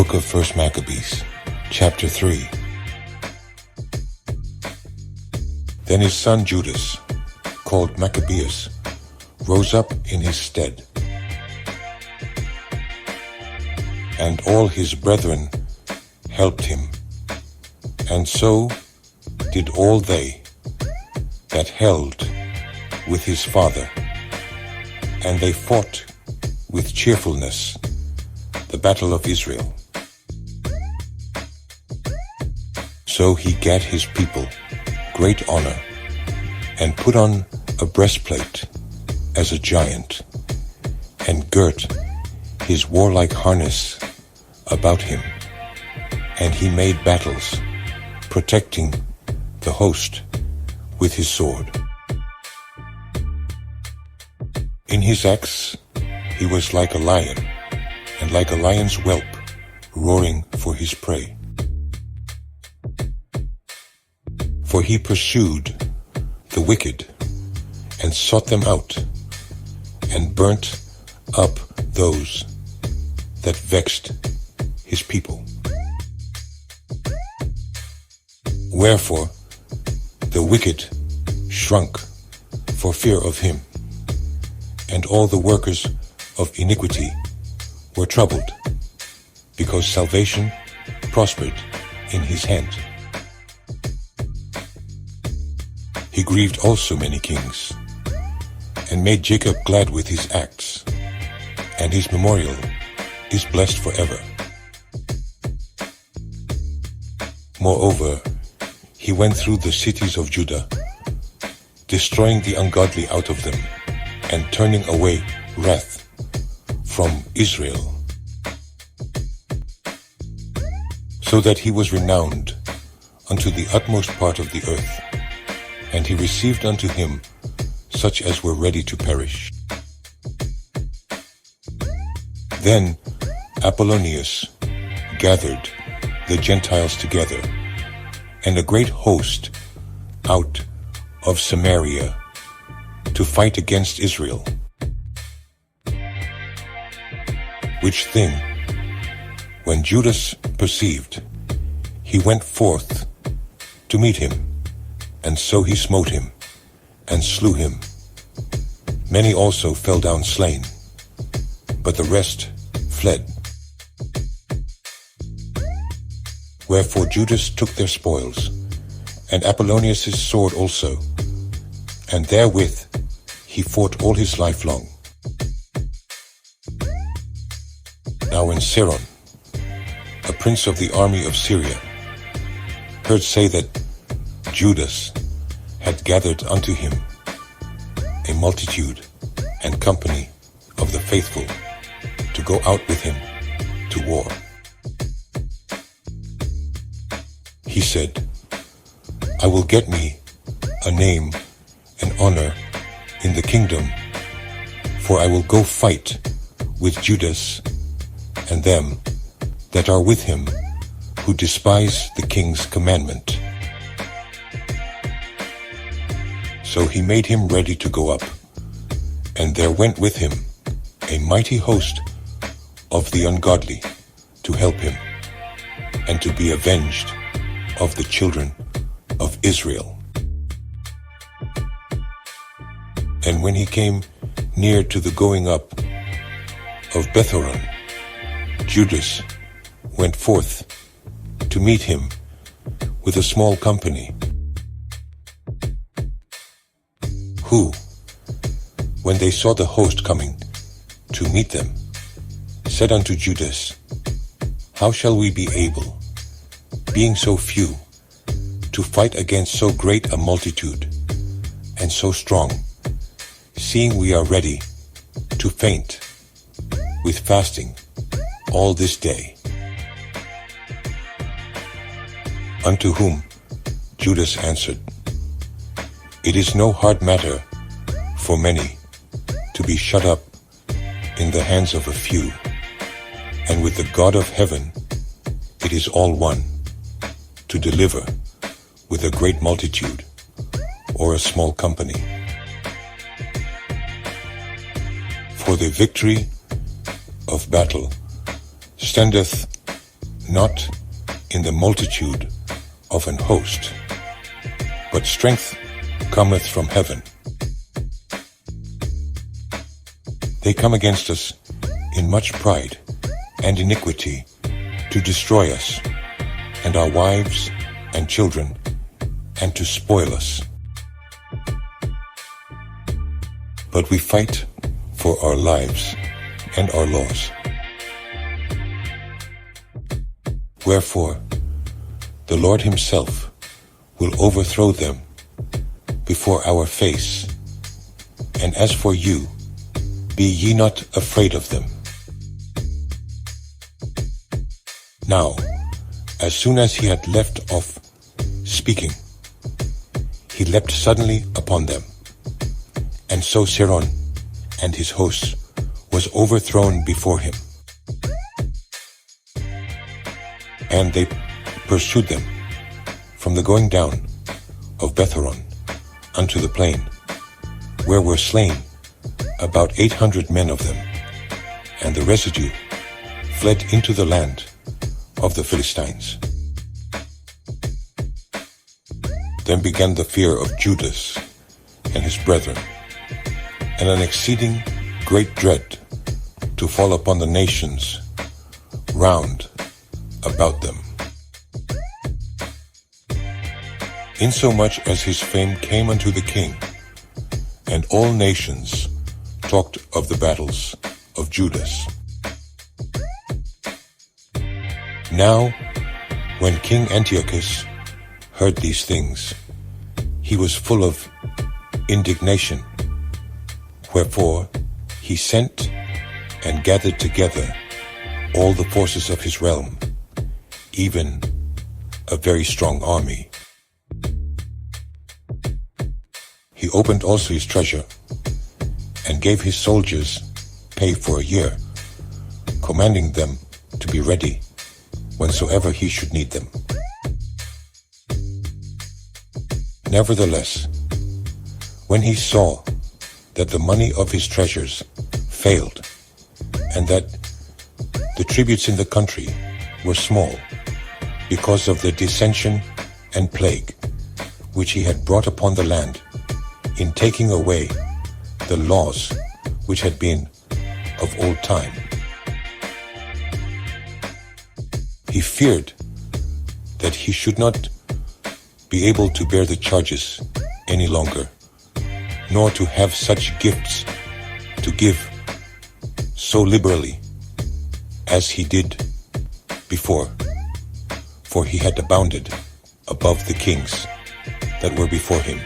book of 1Maccabees, Chapter 3. Then his son Judas, called Maccabeus, rose up in his stead. And all his brethren helped him, and so did all they that held with his father. And they fought with cheerfulness the battle of Israel. So he gat his people great honor, and put on a breastplate as a giant, and girt his warlike harness about him, and he made battles, protecting the host with his sword. In his acts he was like a lion, and like a lion's whelp, roaring for his prey. For he pursued the wicked, and sought them out, and burnt up those that vexed his people. Wherefore the wicked shrunk for fear of him, and all the workers of iniquity were troubled, because salvation prospered in his hand. He grieved also many kings, and made Jacob glad with his acts, and his memorial is blessed forever. Moreover, he went through the cities of Juda, destroying the ungodly out of them, and turning away wrath from Israel, so that he was renowned unto the utmost part of the earth, and he received unto him such as were ready to perish. Then Apollonius gathered the Gentiles together, and a great host out of Samaria, to fight against Israel. Which thing, when Judas perceived, he went forth to meet him, and so he smote him, and slew him. Many also fell down slain, but the rest fled. Wherefore Judas took their spoils, and Apollonius' sword also, and therewith he fought all his life long. Now when Seron, a prince of the army of Syria, heard say that Judas had gathered unto him a multitude and company of the faithful to go out with him to war, he said, I will get me a name and honor in the kingdom, for I will go fight with Judas and them that are with him, who despise the king's commandment. So he made him ready to go up, and there went with him a mighty host of the ungodly to help him, and to be avenged of the children of Israel. And when he came near to the going up of Bethoron, Judas went forth to meet him with a small company, who, when they saw the host coming to meet them, said unto Judas, How shall we be able, being so few, to fight against so great a multitude, and so strong, seeing we are ready to faint with fasting all this day? Unto whom Judas answered, It is no hard matter for many to be shut up in the hands of a few, and with the God of heaven it is all one, to deliver with a great multitude or a small company. For the victory of battle standeth not in the multitude of an host, but strength cometh from heaven. They come against us in much pride and iniquity to destroy us, and our wives and children, and to spoil us. But we fight for our lives and our laws. Wherefore, the Lord himself will overthrow them before our face. And as for you, be ye not afraid of them. Now, as soon as he had left off speaking, he leapt suddenly upon them. And so Seron and his hosts was overthrown before him. And they pursued them from the going down of Beth-horon unto the plain, where were slain about 800 men of them, and the residue fled into the land of the Philistines. Then began the fear of Judas and his brethren, and an exceeding great dread to fall upon the nations round about them. Insomuch as his fame came unto the king, and all nations talked of the battles of Judas. Now, when King Antiochus heard these things, he was full of indignation. Wherefore he sent and gathered together all the forces of his realm, even a very strong army. He opened also his treasure, and gave his soldiers pay for a year, commanding them to be ready whensoever he should need them. Nevertheless, when he saw that the money of his treasures failed, and that the tributes in the country were small, because of the dissension and plague which he had brought upon the land, in taking away the laws which had been of old time, he feared that he should not be able to bear the charges any longer, nor to have such gifts to give so liberally as he did before, for he had abounded above the kings that were before him.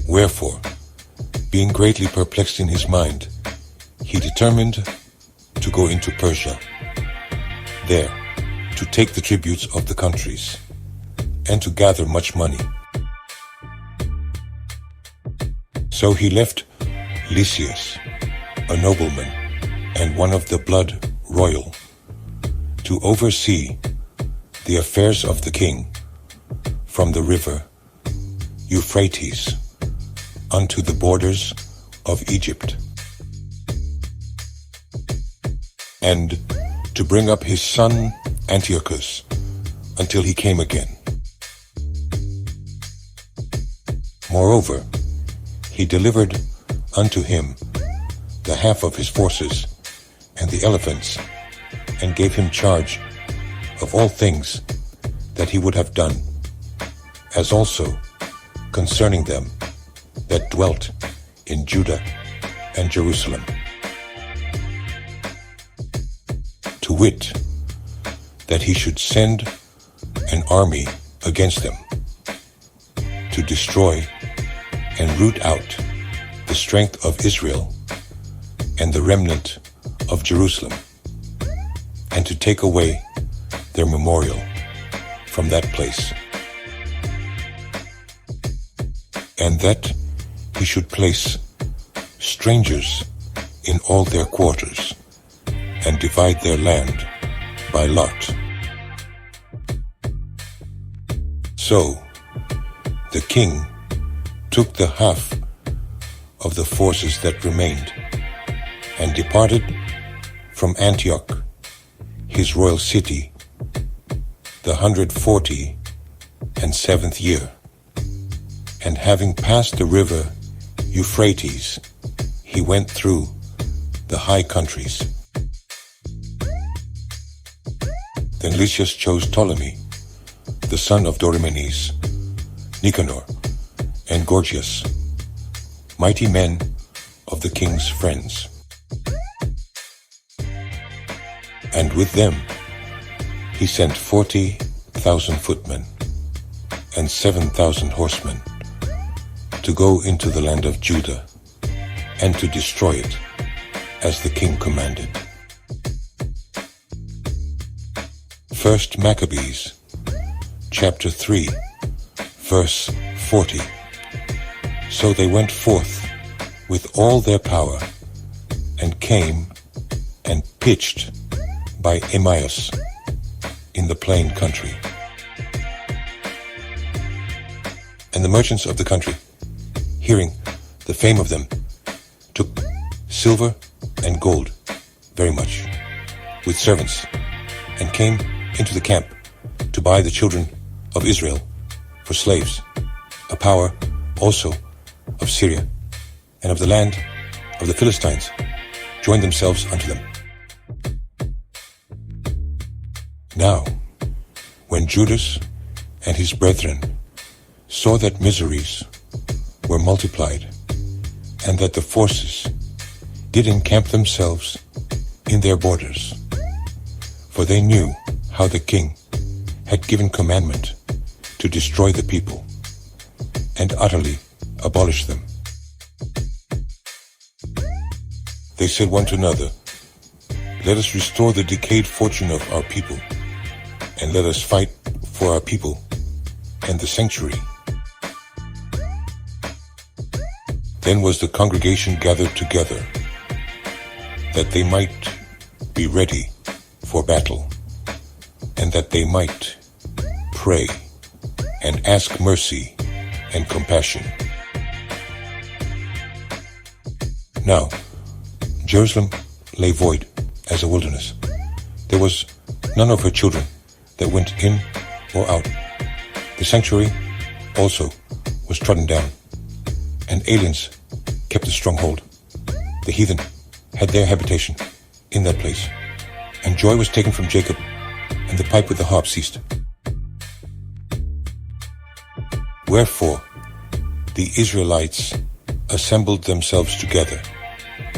Wherefore, being greatly perplexed in his mind, he determined to go into Persia, there to take the tributes of the countries, and to gather much money. So he left Lysias, a nobleman, and one of the blood royal, to oversee the affairs of the king from the river Euphrates unto the borders of Egypt, and to bring up his son Antiochus until he came again. Moreover, he delivered unto him the half of his forces and the elephants, and gave him charge of all things that he would have done, as also concerning them that dwelt in Juda and Jerusalem. To wit, that he should send an army against them, to destroy and root out the strength of Israel and the remnant of Jerusalem, and to take away their memorial from that place, and that he should place strangers in all their quarters, and divide their land by lot. So the king took the half of the forces that remained, and departed from Antioch his royal city, the 147th year. And having passed the river Euphrates, he went through the high countries. Then Lysias chose Ptolemy, the son of Dorymenes, Nicanor, and Gorgias, mighty men of the king's friends. And with them he sent 40,000 footmen and 7,000 horsemen to go into the land of Juda and to destroy it, as the king commanded. 1Maccabees Chapter 3, verse 40. So they went forth with all their power, and came and pitched by Emmaus in the plain country. And the merchants of the country, hearing the fame of them, took silver and gold very much, with servants, and came into the camp to buy the children of Israel for slaves, a power also of Syria and of the land of the Philistines joined themselves unto them. Now, when Judas and his brethren saw that miseries were multiplied, and that the forces did encamp themselves in their borders, for they knew how the king had given commandment to destroy the people and utterly abolish them. They said one to another, "Let us restore the decayed fortune of our people, and let us fight for our people and the sanctuary." Then was the congregation gathered together, that they might be ready for battle, and that they might pray and ask mercy and compassion. Now, Jerusalem lay void as a wilderness. There was none of her children that went in or out. The sanctuary also was trodden down, and aliens kept the stronghold. The heathen had their habitation in that place, and joy was taken from Jacob, and the pipe with the harp ceased. Wherefore the Israelites assembled themselves together,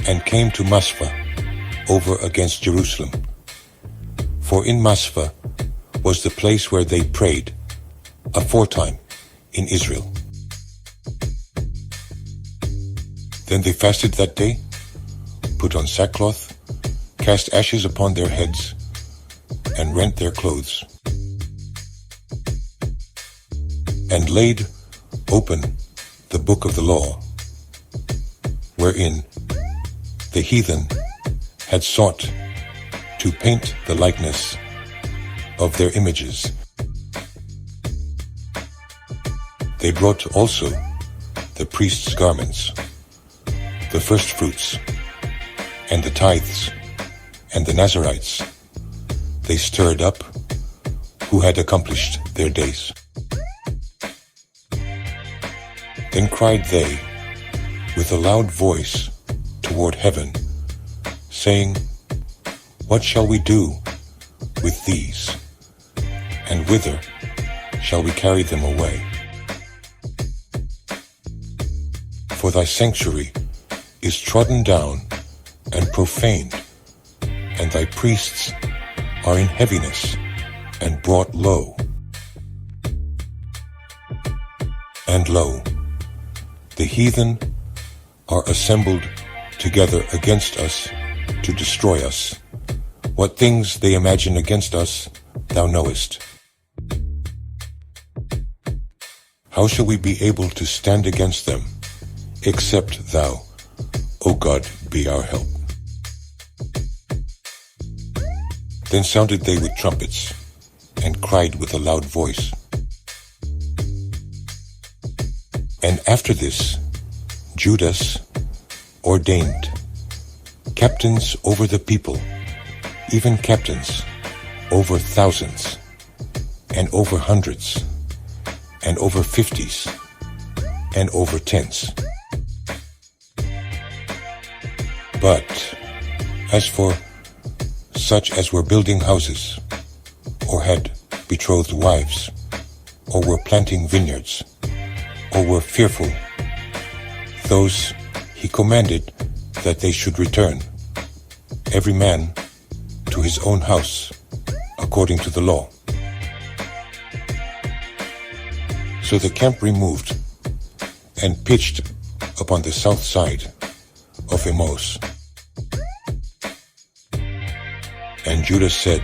and came to Maspha over against Jerusalem. For in Maspha was the place where they prayed aforetime in Israel. Then they fasted that day, put on sackcloth, cast ashes upon their heads, and rent their clothes, and laid open the book of the law, wherein the heathen had sought to paint the likeness of their images. They brought also the priest's garments, the firstfruits, and the tithes, and the Nazarites they stirred up, who had accomplished their days. Then cried they with a loud voice toward heaven, saying, What shall we do with these? And whither shall we carry them away? For thy sanctuary is trodden down and profaned, and thy priests are in heaviness and brought low. And lo, the heathen are assembled together against us to destroy us. What things they imagine against us, thou knowest. How shall we be able to stand against them, except thou, O God, be our help? Then sounded they with trumpets, and cried with a loud voice. And after this, Judas ordained captains over the people, even captains over thousands, and over hundreds, and over fifties, and over tens. But as for such as were building houses, or had betrothed wives, or were planting vineyards, or were fearful, those he commanded that they should return, every man to his own house, according to the law. So the camp removed, and pitched upon the south side of Emmaus. And Judas said,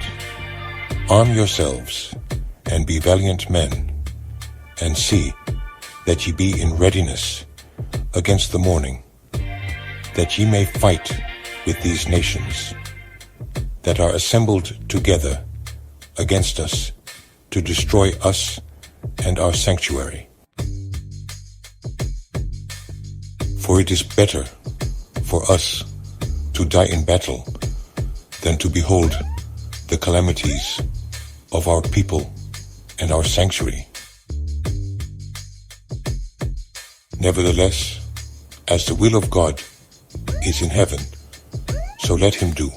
Arm yourselves, and be valiant men, and see that ye be in readiness against the morning, that ye may fight with these nations that are assembled together against us to destroy us and our sanctuary. For it is better for us to die in battle than to behold the calamities of our people and our sanctuary. Nevertheless, as the will of God is in heaven, so let him do.